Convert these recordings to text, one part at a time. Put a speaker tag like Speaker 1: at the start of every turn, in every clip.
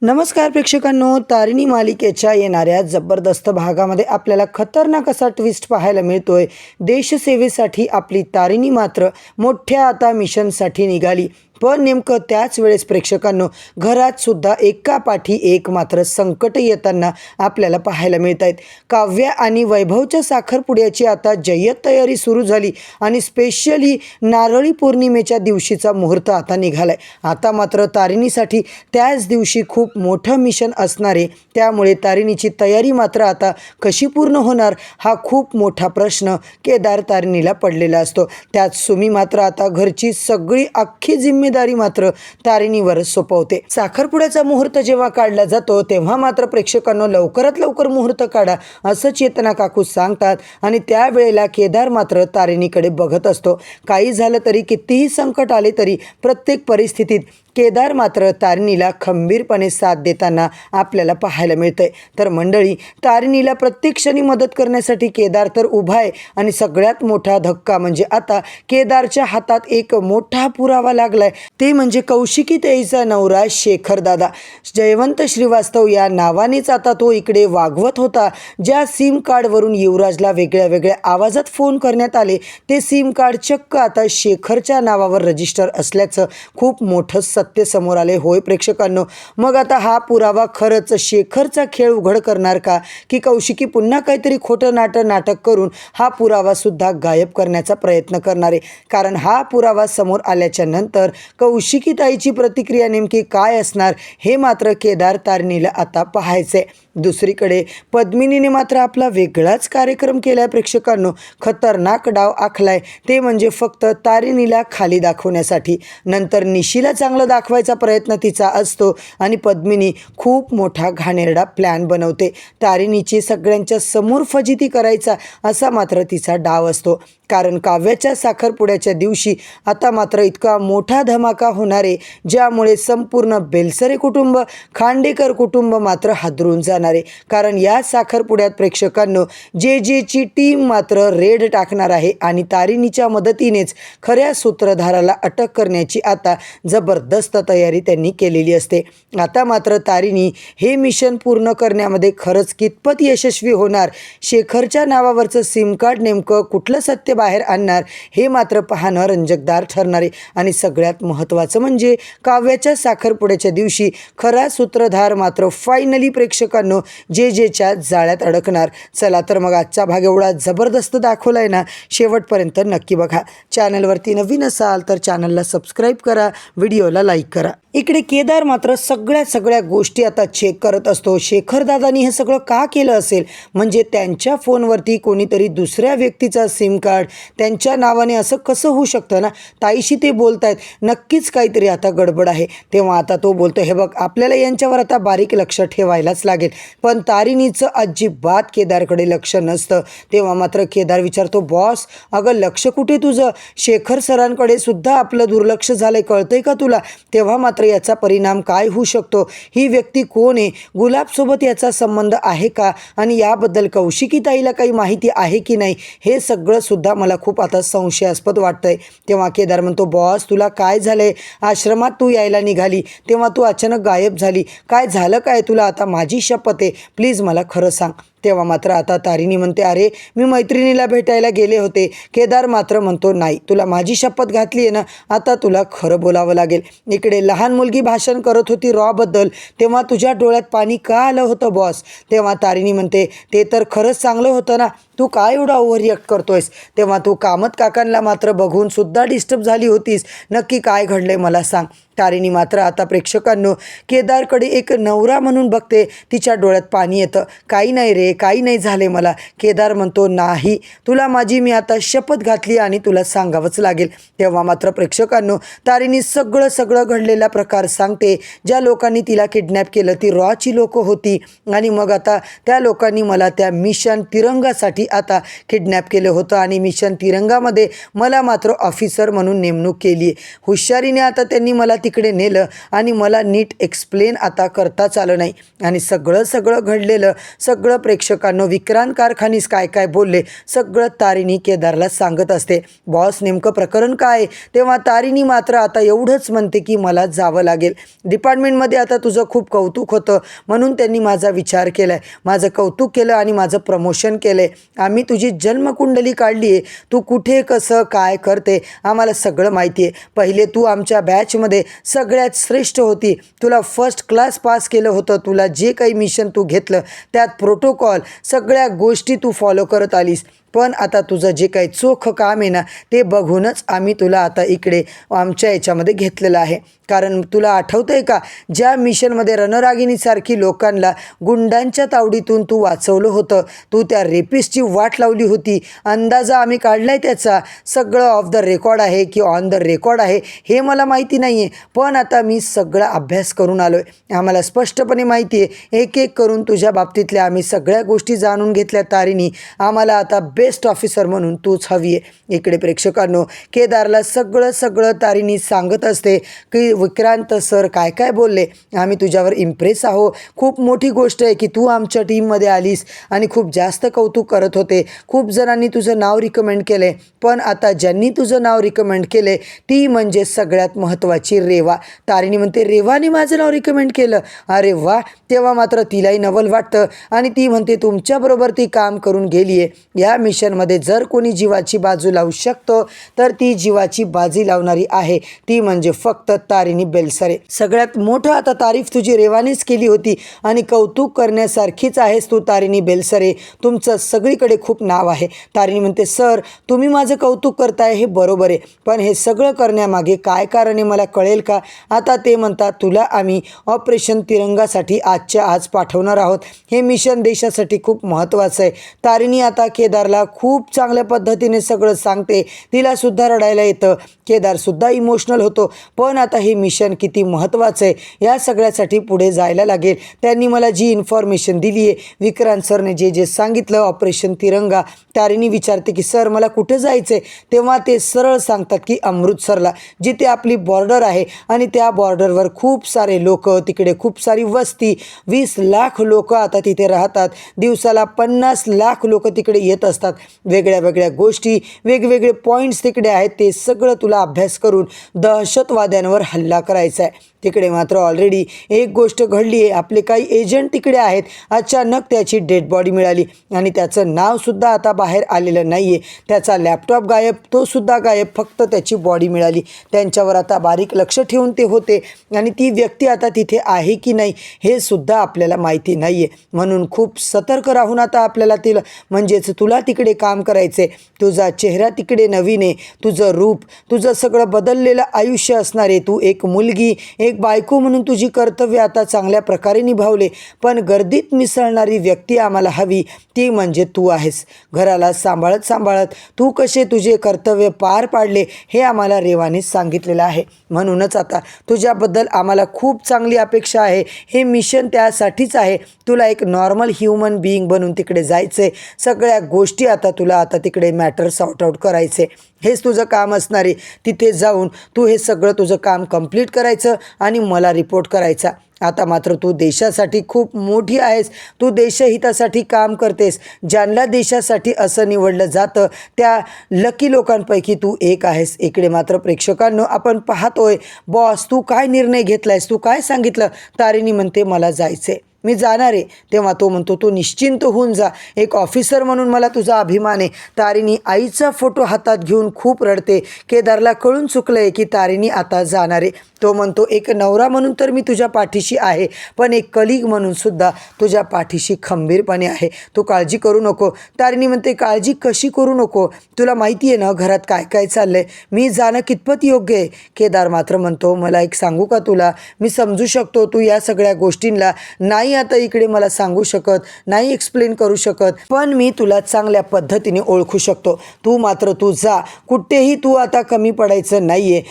Speaker 1: नमस्कार प्रेक्षकांनो, तारिणी मालिकेच्या येणाऱ्या जबरदस्त भागामध्ये आपल्याला खतरनाक असा ट्विस्ट पाहायला मिळतोय। देशसेवेसाठी आपली तारिणी मात्र मोठ्या आता मिशनसाठी निघाली, पण नेमकं त्याच वेळेस प्रेक्षकांनो घरात सुद्धा एकापाठी एक मात्र संकट येताना आपल्याला पाहायला मिळत आहेत। काव्या आणि वैभवच्या साखरपुड्याची आता जय्यत तयारी सुरू झाली आणि स्पेशली नारळी पौर्णिमेच्या दिवशीचा मुहूर्त आता निघालाय। आता मात्र तारिणीसाठी त्याच दिवशी खूप मोठं मिशन असणारे, त्यामुळे तारिणीची तयारी मात्र आता कशी पूर्ण होणार हा खूप मोठा प्रश्न केदार तारिणीला पडलेला असतो। त्यात सुमी मात्र आता घरची सगळी अख्खी जिम्मेदारी मात्र तारिणीवर सोपवते। साखरपुड्याचा मुहूर्त जेव्हा काढला जातो तेव्हा मात्र प्रेक्षकांनो लवकरात लवकर मुहूर्त काढा असं चेतना काकू सांगतात आणि त्यावेळेला केदार मात्र तारिणीकडे बघत असतो। काही झालं तरी, कितीही संकट आले तरी प्रत्येक परिस्थितीत केदार मात्र तारिणीला खंबीरपणे साथ देताना आपल्याला पाहायला मिळतंय। तर मंडळी, तारिणीला प्रत्येक क्षणी मदत करण्यासाठी केदार तर उभा आहे आणि सगळ्यात मोठा धक्का म्हणजे आता केदारच्या हातात एक मोठा पुरावा लागलाय, ते म्हणजे कौशिकी ताईचा नवरा शेखर दादा। जयवंत श्रीवास्तव या नावानेच आता तो इकडे वागवत होता। ज्या सिम कार्डवरून युवराजला वेगळ्या वेगळ्या आवाजात फोन करण्यात आले, ते सिम कार्ड चक्क आता शेखरच्या नावावर रजिस्टर असल्याचं खूप मोठं सत्य समोर आले। होय प्रेक्षकांनो, मग आता हा पुरावा खरंच शेखरचा खेळ उघड करणार का, की कौशिकी पुन्हा काहीतरी खोटं नाटक करून हा पुरावा सुद्धा गायब करण्याचा प्रयत्न करणार आहे? कारण हा पुरावा समोर आल्याच्या नंतर कौशिकी ताईची प्रतिक्रिया नेमकी काय असणार हे मात्र केदार तारिणीला आता पाहायचंय। दुसरीकडे पद्मिनीने मात्र आपला वेगळाच कार्यक्रम केलाय प्रेक्षकांनो। खतरनाक डाव आखलाय, ते म्हणजे फक्त तारिणीला खाली दाखवण्यासाठी। नंतर निशीला चांगलं दाखवायचा प्रयत्न तिचा असतो आणि पद्मिनी खूप मोठा घाणेरडा प्लॅन बनवते। तारिणीची सगळ्यांच्या समोर फजिती करायचा असा मात्र तिचा डाव असतो। कारण काव्याच्या साखरपुड्याच्या दिवशी आता मात्र इतका मोठा धमाका होणार आहे, ज्यामुळे संपूर्ण बेलसरे कुटुंब, खांडेकर कुटुंब मात्र हादरून जाणार आहे। कारण या साखरपुड्यात प्रेक्षकांनो जे टीम मात्र रेड टाकणार आहे आणि तारिणीच्या मदतीनेच खऱ्या सूत्रधाराला अटक करण्याची आता जबरदस्त तयारी त्यांनी केलेली असते। आता मात्र तारिणी हे मिशन पूर्ण करण्यामध्ये खरंच कितपत यशस्वी होणार, शेखरच्या नावावरचं सिम कार्ड नेमकं कुठलं सत्य बाहेर आणणार हे मात्र पाहणं रंजकदार ठरणार आहे। आणि सगळ्यात महत्त्वाचं म्हणजे काव्याच्या साखरपुड्याच्या दिवशी खरा सूत्रधार मात्र फायनली प्रेक्षकांनो जेच्या जाळ्यात अडकणार। चला तर मग आजचा भाग एवढा जबरदस्त दाखवलाय ना, शेवटपर्यंत नक्की बघा। चॅनलवरती नवीन असाल तर चॅनलला सबस्क्राईब करा, व्हिडिओला लाईक करा। इकडे केदार मात्र सगळ्या गोष्टी आता चेक करत असतो। शेखर दादानी हे सगळं का केलं असेल, म्हणजे त्यांच्या फोनवरती कोणीतरी दुसऱ्या व्यक्तीचा सिम कार्ड त्यांच्या नावाने असं कसं होऊ शकतं ना? ताईशी ते बोलतायत, नक्कीच काहीतरी आता गडबड आहे। तेव्हा आता तो बोलतो, हे बघ आपल्याला यांच्यावर आता बारीक लक्ष ठेवायलाच लागेल। पण तारिणीचं अजिबात केदारकडे लक्ष नसतं। तेव्हा मात्र केदार विचारतो, बॉस अगं लक्ष कुठे तुझं? शेखर सरांकडे सुद्धा आपलं दुर्लक्ष झालंय, कळतंय का तुला? तेव्हा मात्र याचा परिणाम काय होऊ शकतो? ही व्यक्ती कोण आहे? गुलाबसोबत याचा संबंध आहे का? आणि याबद्दल कौशिकी ताईला काही माहिती आहे की नाही, हे सगळं सुद्धा मला खूप आता संशयास्पद वाटतंय। तेव्हा केदार म्हणतो, बॉस तुला काय झालंय? आश्रमात तू यायला निघाली तेव्हा तू अचानक गायब झाली, काय झालं काय तुला? आता माझी शपथ आहे, प्लीज मला खरं सांग। तेव्हा मात्र आता तारिणी म्हणते, अरे मी मैत्रिणीला भेटायला गेले होते। केदार मात्र म्हणतो, नाही तुला माझी शपथ घातली आहे ना, आता तुला खरं बोलावं लागेल। इकडे लहान मुलगी भाषण करत होती रॉबद्दल, तेव्हा तुझ्या डोळ्यात पाणी का आलं होतं बॉस? तेव्हा तारिणी म्हणते, ते तर खरंच चांगलं होतं ना, तू काय एवढा ओव्हर रिॲक्ट करतोयस? तेव्हा तू कामत काकांना मात्र बघून सुद्धा डिस्टर्ब झाली होतीस, नक्की काय घडलंय मला सांग। तारिणी मात्र आता प्रेक्षकांनो केदारकडे एक नवरा म्हणून बघते, तिच्या डोळ्यात पाणी येतं। काही नाही रे, काही नाही झाले मला। केदार म्हणतो, नाही तुला माझी मी आता शपथ घातली आणि तुला सांगावंच लागेल। तेव्हा मात्र प्रेक्षकांनो तारिणी सगळं घडलेला प्रकार सांगते। ज्या लोकांनी तिला किडनॅप केलं ती रॉची लोकं होती आणि मग आता त्या लोकांनी मला त्या मिशन तिरंगासाठी आता किडनॅप केलं होतं आणि मिशन तिरंगामध्ये मला मात्र ऑफिसर म्हणून नेमणूक केली आहे। हुशारीने आता त्यांनी मला तिकडे नेलं आणि मला नीट एक्सप्लेन आता करताच आलं नाही. आणि सगळं घडलेलं सगळं प्रेक्षकांनो विक्रांत कारखानीस काय काय बोलले सगळं तारिणी केदारला सांगत असते. बॉस नेमकं प्रकरण काय? तेव्हा तारिणी मात्र आता एवढंच म्हणते की मला जावं लागेल. डिपार्टमेंटमध्ये आता तुझं खूप कौतुक होतं म्हणून त्यांनी माझा विचार केला आहे, माझं कौतुक केलं आणि माझं प्रमोशन केलं आहे. आम्ही तुझी जन्मकुंडली काढली आहे, तू कुठे कसं काय करते आम्हाला सगळं माहिती आहे. पहिले तू आमच्या बॅचमध्ये सगळ्यात श्रेष्ठ होती, तुला फर्स्ट क्लास पास केलं होतं. तुला जे काही मिशन तू घेतलं त्यात प्रोटोकॉल सगळ्या गोष्टी तू फॉलो करत आलीस. पण आता तुझं जे काही चोख काम आहे ना ते बघूनच आम्ही तुला आता इकडे आमच्या याच्यामध्ये घेतलेलं आहे. कारण तुला आठवतं आहे का ज्या मिशनमध्ये रणरागिणीसारखी लोकांना गुंडांच्या तावडीतून तू वाचवलं होतं, तू त्या रेपिस्टची वाट लावली होती. अंदाजा आम्ही काढला आहे त्याचा, सगळं ऑफ द रेकॉर्ड आहे की ऑन द रेकॉर्ड आहे हे मला माहिती नाही आहे. पण आता मी सगळा अभ्यास करून आलो आहे, आम्हाला स्पष्टपणे माहिती आहे. एक एक करून तुझ्या बाबतीतल्या आम्ही सगळ्या गोष्टी जाणून घेतल्या तारिणी. आम्हाला आता बेस्ट ऑफिसर म्हणून तूच हवी आहे. इकडे प्रेक्षकांनो केदारला सगळं तारिणी सांगत असते की विक्रांत सर काय काय बोलले, आम्ही तुझ्यावर इम्प्रेस आहो. खूप मोठी गोष्ट आहे की तू आमच्या टीममध्ये आलीस आणि खूप जास्त कौतुक करत होते. खूप जणांनी तुझं नाव रिकमेंड केले, पण आता ज्यांनी तुझं नाव रिकमेंड केले ती म्हणजे सगळ्यात महत्त्वाची रेवा. तारिणी म्हणते रेवाने माझं नाव रिकमेंड केलं, अरे वा. तेव्हा मात्र तिलाही नवल वाटतं आणि ती म्हणते तुमच्याबरोबर ती काम करून गेली आहे. या मिशनमध्ये जर कोणी जीवाची बाजू लावू शकतो तर ती जीवाची बाजी लावणारी आहे ती म्हणजे फक्त तारिणी बेलसरे. सगळ्यात मोठं आता तारीफ तुझी रेवानीच केली होती आणि कौतुक करण्यासारखीच आहेस तू तारिणी बेलसरे. तुमचं सगळीकडे खूप नाव आहे. तारिणी म्हणते सर तुम्ही माझं कौतुक करताय हे बरोबर आहे, पण हे सगळं करण्यामागे काय कारण आहे मला कळेल का? आता ते म्हणतात तुला आम्ही ऑपरेशन तिरंगासाठी आजच्या आज पाठवणार आहोत. हे मिशन देशासाठी खूप महत्त्वाचं आहे. तारिणी आता केदारला खूप चांगल्या पद्धतीने सगळं सांगते. तिला सुद्धा रडायला येतं, केदारसुद्धा इमोशनल होतो. पण आता हे मिशन किती महत्त्वाचं आहे या सगळ्यासाठी पुढे जायला लागेल. त्यांनी मला जी इन्फॉर्मेशन दिली आहे, विक्रांत सरने जे सांगितलं ऑपरेशन तिरंगा. तारिणी विचारते की सर मला कुठे जायचं आहे? तेव्हा ते सरळ सांगतात की अमृतसरला, जिथे आपली बॉर्डर आहे आणि त्या बॉर्डरवर खूप सारे लोक, तिकडे खूप सारी वस्ती, 20 लाख लोक आता तिथे राहतात. दिवसाला 50 लाख लोक तिकडे येत असतात. वेगळ्या गोष्टी, वेगवेगळे पॉईंट्स तिकडे आहेत. ते सगळं तुला अभ्यास करून दहशतवाद्यांवर हल्ला करायचा आहे. तिकडे मात्र ऑलरेडी एक गोष्ट घडली आहे, आपले काही एजंट तिकडे आहेत. अचानक त्याची डेड बॉडी मिळाली आणि त्याचं नावसुद्धा आता बाहेर आलेलं नाही आहे. त्याचा लॅपटॉप गायब, तो सुद्धा गायब, फक्त त्याची बॉडी मिळाली. त्यांच्यावर आता बारीक लक्ष ठेवून ते होते आणि ती व्यक्ती आता तिथे आहे की नाही हे सुद्धा आपल्याला माहिती नाही आहे. म्हणून खूप सतर्क राहून आता आपल्याला तिला म्हणजेच तुला तिकडे काम करायचं आहे. तुझा चेहरा तिकडे नवीन आहे, तुझं रूप, तुझं सगळं बदललेलं आयुष्य असणार आहे. तू एक मुलगी, एक बायको म्हणून तुझी कर्तव्य आता चांगल्या प्रकारे निभावले, पण गर्दीत मिसळणारी व्यक्ती आम्हाला हवी, ती म्हणजे तू आहेस. घराला सांभाळत तू कसे तुझे कर्तव्य पार पाडले हे आम्हाला रेवाने सांगितलेलं आहे. म्हणूनच आता तुझ्याबद्दल आम्हाला खूप चांगली अपेक्षा आहे. हे मिशन त्यासाठीच आहे, तुला एक नॉर्मल ह्युमन बीइंग बनून तिकडे जायचं आहे. सगळ्या गोष्टी आता तुला आता तिकडे मॅटर सॉर्ट आउट करायचे, हेच तुझं काम असणार आहे. तिथे जाऊन तू हे सगळं तुझं काम कंप्लीट करायचं आणि मला रिपोर्ट करायचा. आता मात्र तू देशासाठी खूप मोठी आहेस, तू देशहितासाठी काम करतेस. ज्यांना देशासाठी असं निवडलं जातं त्या लकी लोकांपैकी तू एक आहेस. इकडे मात्र प्रेक्षकांनो आपण पाहतोय बॉस तू काय निर्णय घेतलायस, तू काय सांगितलं? तारिणी म्हणते मला जायचे, मी जाणार आहे. तेव्हा तो म्हणतो तू निश्चिंत होऊन जा, एक ऑफिसर म्हणून मला तुझा अभिमान आहे. तारिणी आईचा फोटो हातात घेऊन खूप रडते. केदारला कळून चुकलं आहे की तारिणी आता जाणार आहे. तो म्हणतो एक नवरा म्हणून तर मी तुझ्या पाठीशी आहे, पण एक कलीग म्हणून सुद्धा तुझ्या पाठीशी खंबीरपणे आहे, तू काळजी करू नको. तारिणी म्हणते काळजी कशी करू नको, तुला माहिती आहे ना घरात काय काय चाललं आहे, मी जाणं कितपत योग्य आहे? केदार मात्र म्हणतो मला एक सांगू का तुला, मी समजू शकतो तू या सगळ्या गोष्टींना नाही नाही आता इकडे मला सांगू शकत, नाही एक्सप्लेन करू शकत, पण मी तुला चांगल्या पद्धतीने ओळखू शकतो. तू मात्र तू जा, कुठेही तू आता कमी पडायचं नाही आहे.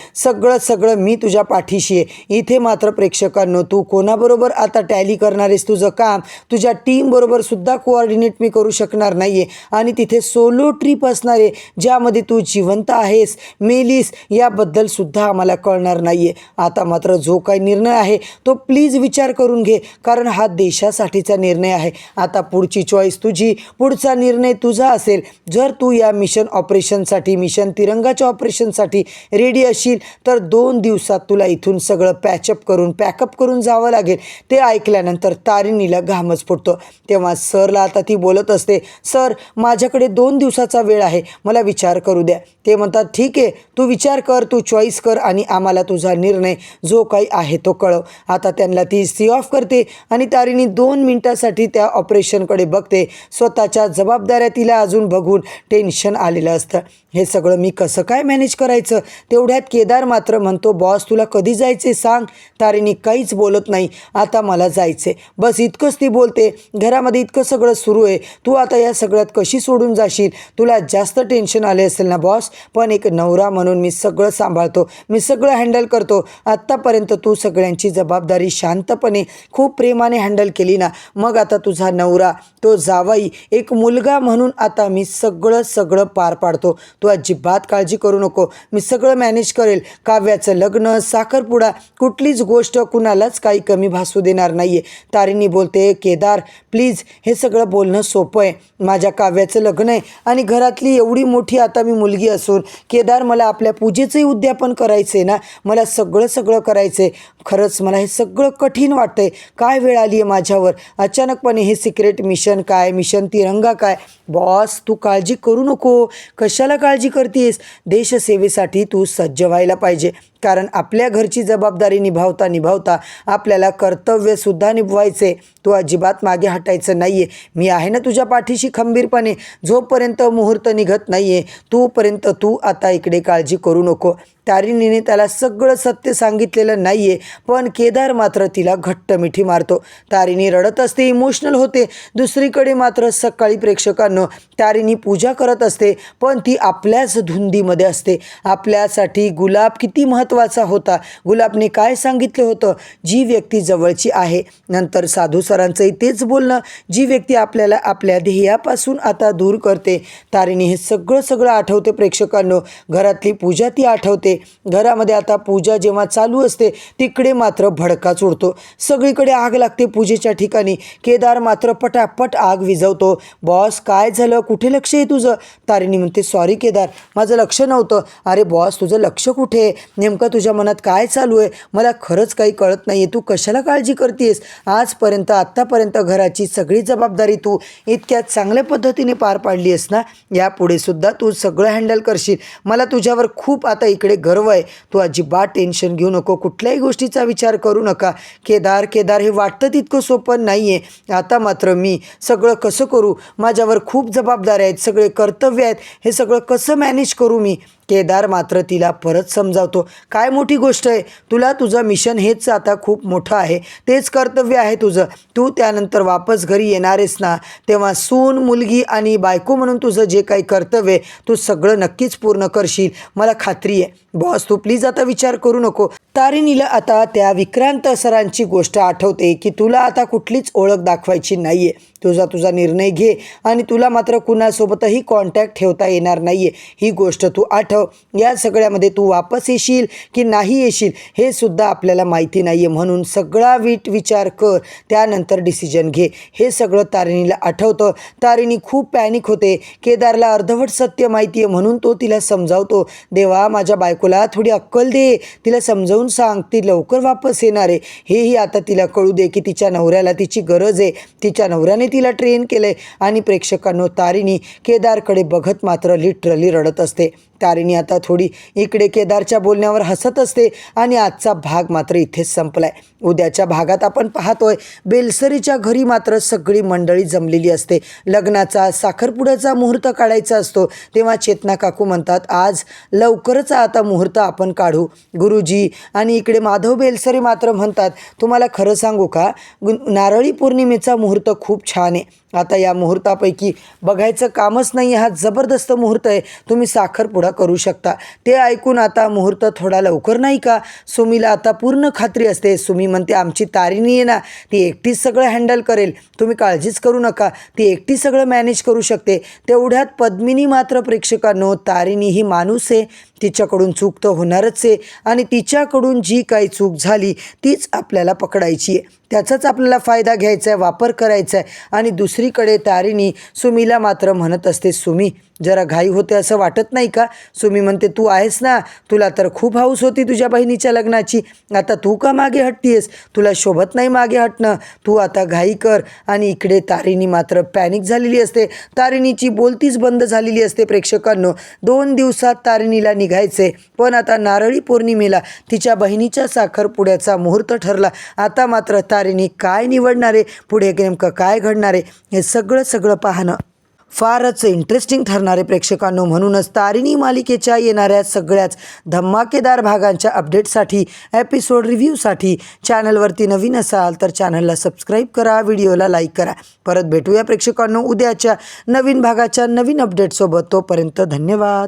Speaker 1: सगळं मी तुझ्या पाठीशी आहे. इथे मात्र प्रेक्षकांनो, तू कोणाबरोबर आता टॅली करणार आहेस तुझं काम, तुझ्या टीमबरोबर सुद्धा कोऑर्डिनेट मी करू शकणार नाही आहे. आणि तिथे सोलो ट्रिप असणार आहे, ज्यामध्ये तू जिवंत आहेस, मेलीस याबद्दल सुद्धा आम्हाला कळणार नाही आहे. आता मात्र जो काही निर्णय आहे तो प्लीज विचार करून घे, कारण हा देशासाठीचा निर्णय आहे. आता पुढची चॉईस तुझी, पुढचा निर्णय तुझा असेल. जर तू या मिशन ऑपरेशनसाठी, मिशन तिरंगाच्या ऑपरेशनसाठी रेडी असशील तर 2 दिवसात तुला इथून सगळं पॅकअप करून जावं लागेल. ते ऐकल्यानंतर तारिणीला घामच फुटतो. तेव्हा सरला आता ती बोलत असते, सर माझ्याकडे 2 दिवसाचा वेळ आहे, मला विचार करू द्या. ते म्हणतात ठीक आहे, तू विचार कर, तू चॉईस कर आणि आम्हाला तुझा निर्णय जो काही आहे तो कळव. आता त्यांना ती सी ऑफ करते आणि तारिणी 2 मिनिटासाठी त्या ऑपरेशनकडे बघते. स्वतःच्या जबाबदाऱ्या तिला अजून बघून टेन्शन आलेलं असतं. हे सगळं मी कसं काय मॅनेज करायचं. तेवढ्यात केदार मात्र म्हणतो, बॉस तुला कधी जायचे सांग. तारिणी काहीच बोलत नाही. आता मला जायचे, बस इतकंच ती बोलते. घरामध्ये इतकं सगळं सुरू आहे, तू आता या सगळ्यात कशी सोडून जाशील. तुला जास्त टेन्शन आले असेल ना बॉस, पण एक नवरा म्हणून मी सगळं सांभाळतो, मी सगळं हँडल करतो. आत्तापर्यंत तू सगळ्यांची जबाबदारी शांतपणे खूप प्रेमाने हँडल केली ना, मग आता तुझा नवरा, तो जावाई, एक मुलगा म्हणून आता मी सगळं पार पाडतो. तू अजिबात काळजी करू नको, मी सगळं मॅनेज करेल. काव्याचं लग्न, साखरपुडा, कुठलीच गोष्ट कुणालाच काही कमी भासू देणार नाही आहे. तारिणी बोलते, केदार प्लीज, हे सगळं बोलणं सोपं आहे. माझ्या काव्याचं लग्न आहे आणि घरातली एवढी मोठी आता मी मुलगी असून, केदार मला आपल्या पूजेचंही उद्यापन करायचं आहे ना, मला सगळं करायचं आहे. खरंच मला हे सगळं कठीण वाटतं आहे. काय वेळ आली आहे माझ्यावर अचानकपणे. हे सिक्रेट मिशन काय, मिशन तिरंगा काय. बॉस तू काळजी करू नको, कशाला काळजी करतेस. देशसेवेसाठी तू सज्ज व्हायला पाहिजे, कारण आपल्या घरची जबाबदारी निभावता आपल्याला कर्तव्यसुद्धा निभवायचे. तू अजिबात मागे हटायचं नाही आहे. मी आहे ना तुझ्या पाठीशी खंबीरपणे. जोपर्यंत मुहूर्त निघत नाही आहे तोपर्यंत तू आता इकडे काळजी करू नको. तारिणीने त्याला सगळं सत्य सांगितलेलं नाही आहे, पण केदार मात्र तिला घट्ट मिठी मारतो. तारिणी रडत असते, इमोशनल होते. दुसरीकडे मात्र सकाळी प्रेक्षकांनो, तारिणी पूजा करत असते, पण ती आपल्याच धुंदीमध्ये असते. आपल्यासाठी गुलाब किती महत्त्वाचा होता. गुलाबने काय सांगितलं होतं, जी व्यक्ती जवळची आहे. नंतर साधू सरांचंही तेच बोलणं, जी व्यक्ती आपल्याला आपल्या ध्येयापासून आता दूर करते. तारिणी हे सगळं आठवते प्रेक्षकांनो. घरातली पूजा ती आठवते. घरामध्ये आता पूजा जेव्हा चालू असते तिकडे मात्र भडकाच उडतो. सगळीकडे आग लागते पूजेच्या ठिकाणी. केदार मात्र पटापट आग विझवतो. बॉस काय झालं, कुठे लक्ष आहे तुझं. तारिणी म्हणते, सॉरी केदार, माझं लक्ष नव्हतं. अरे बॉस तुझं लक्ष कुठे आहे, नेमकं तुझ्या मनात काय चालू आहे, मला खरंच काही कळत नाही आहे. तू कशाला काळजी करतेस. आत्तापर्यंत घराची सगळी जबाबदारी तू इतक्या चांगल्या पद्धतीने पार पाडली आहेस ना, यापुढे सुद्धा तू सगळं हँडल करशील. मला तुझ्यावर खूप आता इकडे गर्व आहे. तू अजिबात टेन्शन घेऊ नको, कुठल्याही गोष्टीचा विचार करू नका. केदार हे वाटतं तितकं सोपं नाही आहे. आता मात्र मी सगळं कसं करू, माझ्यावर खूप जबाबदाऱ्या आहेत, सगळे कर्तव्य आहेत, हे सगळं कसं मॅनेज करू मी. केदार मात्र तिला परत समजावतो, काय मोठी गोष्ट आहे, तुला तुझं मिशन हेच आता खूप मोठं आहे, तेच कर्तव्य आहे तुझं. तू त्यानंतर वापस घरी येणार आहेस ना, तेव्हा सून, मुलगी आणि बायको म्हणून तुझं जे काही कर्तव्य आहे तू सगळं नक्कीच पूर्ण करशील, मला खात्री आहे. बॉस तू प्लीज आता विचार करू नको. तारिणीला आता त्या विक्रांत सरांची गोष्ट आठवते की तुला आता कुठलीच ओळख दाखवायची नाही आहे. तुझा निर्णय घे आणि तुला मात्र कुणासोबतही कॉन्टॅक्ट ठेवता येणार नाही आहे, ही गोष्ट तू आठव. या सगळ्यामध्ये तू वापस येशील की नाही येशील हे सुद्धा आपल्याला माहिती नाही आहे, म्हणून सगळा विचार कर, त्यानंतर डिसिजन घे. हे सगळं तारिणीला आठवतं. तारिणी खूप पॅनिक होते. केदारला अर्धवट सत्य माहिती आहे म्हणून तो तिला समजावतो, देवा माझ्या बायकोला थोडी अक्कल दे, तिला समजावून सांग, ती लवकर वापस येणार आहे. हेही आता तिला कळू दे की तिच्या नवऱ्याला तिची गरज आहे, तिच्या नवऱ्याने तिला ट्रेन केलंय. आणि प्रेक्षकांनो, तारिणी केदारकडे बघत मात्र लिटरली रडत असते. तारिणी आता थोडी इकडे केदारच्या बोलण्यावर हसत असते आणि आजचा भाग मात्र इथेच संपलाय. उद्याच्या भागात आपण पाहतोय बेलसरीच्या घरी मात्र सगळी मंडळी जमलेली असते. लग्नाचा साखरपुड्याचा मुहूर्त काढायचा असतो तेव्हा चेतना काकू म्हणतात आज लवकरच आता मुहूर्त आपण काढू. गुरुजी आणि इकडे माधव बेलसरे मात्र म्हणतात तुम्हाला खरं सांगू का, नारळी पौर्णिमेचा मुहूर्त खूप छान आहे. आता या मुहूर्तापैकी बघायचं कामच नाही, हा जबरदस्त मुहूर्त आहे, तुम्ही साखरपुडा करू शकता. ते ऐकून आता मुहूर्त थोडा लवकर नाही का? सुमीला आता पूर्ण खात्री असते. सुमी म्हणते आमची तारिणी आहे ना, ती एकटीच सगळं हँडल करेल, तुम्ही काळजीच करू नका, ती एकटी सगळं मॅनेज करू शकते. तेवढ्यात पद्मिनी मात्र प्रेक्षकांनो, तारिणी ही माणूस आहे, तिच्याकडून चूक तर होणारच आहे आणि तिच्याकडून जी काही चूक झाली तीच आपल्याला पकडायची आहे, त्याचाच आपल्याला फायदा घ्यायचा आहे, वापर करायचा आहे. आणि दुसरीकडे तारिणी सुमीला मात्र म्हणत असते सुमी जरा घाई होते असं वाटत नाही का? सुमी म्हणते तू आहेस ना, तुला तर खूप हौस होती तुझ्या बहिणीच्या लग्नाची, आता तू का मागे हटतीयस? तुला शोभत नाही मागे हटणं, तू आता घाई कर. आणि इकडे तारिणी मात्र पॅनिक झालेली असते. तारिणीची बोलतीच बंद झालेली असते. प्रेक्षकांनो, 2 दिवसात तारिणीला निघायचे, पण आता नारळी पौर्णिमेला तिच्या बहिणीच्या साखरपुड्याचा मुहूर्त ठरला. आता मात्र तारिणी काय निवडणार आहे, पुढे नेमकं काय घडणार आहे, हे सगळं पाहणं फारच इंटरेस्टिंग ठरणारे प्रेक्षकांनो. म्हणूनच तारिणी मालिकेच्या येणाऱ्या सगळ्याच धमाकेदार भागांच्या अपडेटसाठी, एपिसोड रिव्ह्यूसाठी चॅनलवरती नवीन असाल तर चॅनलला सबस्क्राईब करा, व्हिडिओला लाईक करा. परत भेटूया प्रेक्षकांनो उद्याच्या नवीन भागाच्या नवीन अपडेटसोबत. तोपर्यंत धन्यवाद.